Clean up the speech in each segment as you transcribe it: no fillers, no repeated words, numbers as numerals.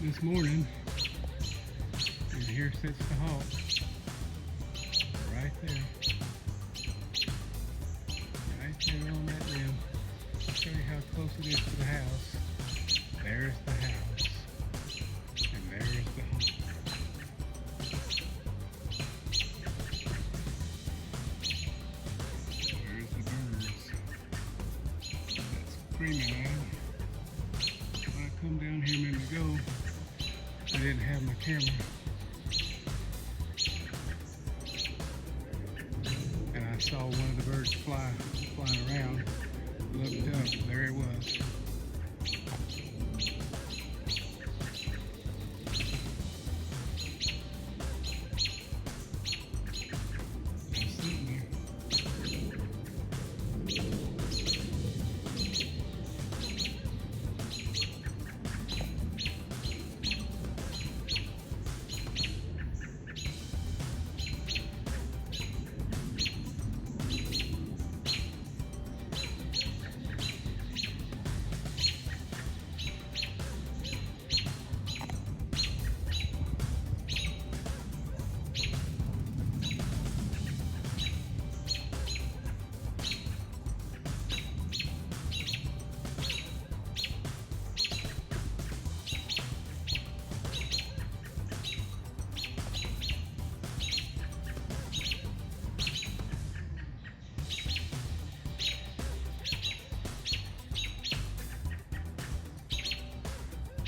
this morning, and here sits the hawk, right there, on that limb. I'll show you how close it is to the house. There's the house, and there's the hawk. There's the birds. That's screaming at him. When I come down here a minute ago, I didn't have my camera, and I saw one of the birds flying around. Looked up, there it was. Just sitting there.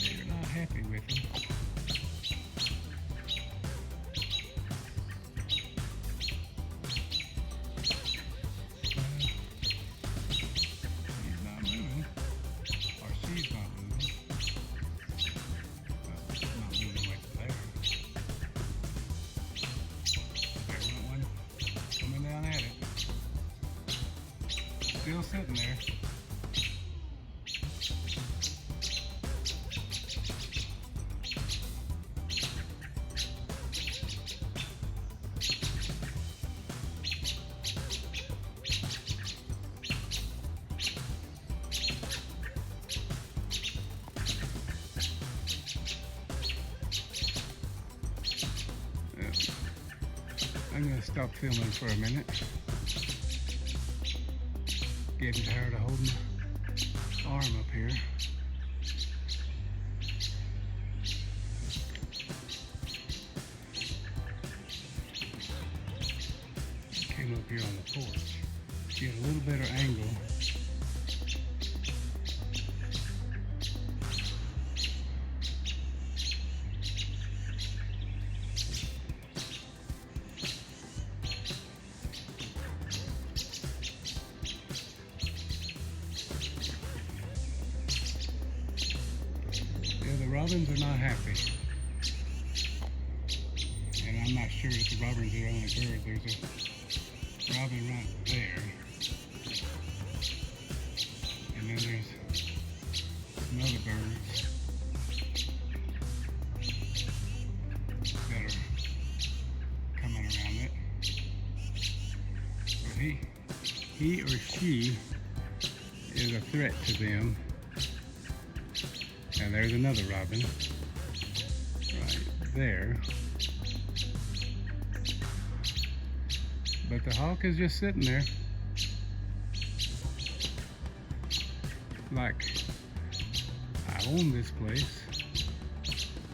They're not happy with him. He's not moving, or she's not moving. Well, she's not moving like there. There went one coming down at it. Still sitting there. I'm going to stop filming for a minute. Getting tired of holding my arm up here. Came up here on the porch. Get a little better angle. The robins are not happy, and I'm not sure if the robins are the only bird. There's a robin right there, and then there's some other birds that are coming around it. But he or she is a threat to them. And there's another robin right there. But the hawk is just sitting there like, I own this place,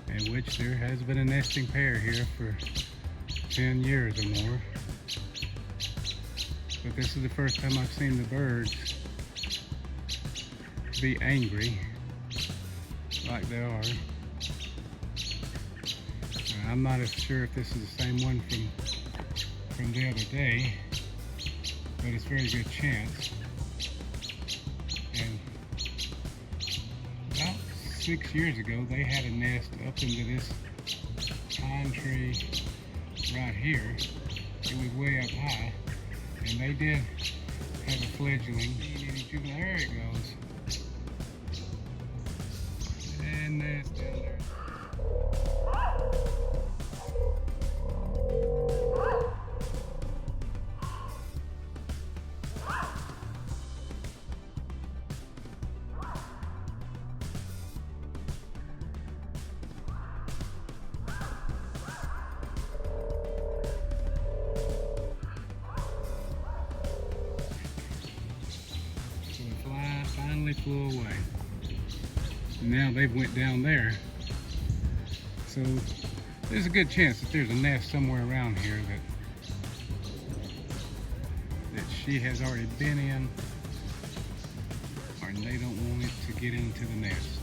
in which there has been a nesting pair here for 10 years or more. But this is the first time I've seen the birds be angry like they are. And I'm not as sure if this is the same one from the other day, but it's a very good chance. And about 6 years ago, they had a nest up into this pine tree right here. It was way up high, and they did have a fledgling. There it goes. And there's down there. flew away. Now they've went down there. So there's a good chance that there's a nest somewhere around here that she has already been in, or they don't want it to get into the nest.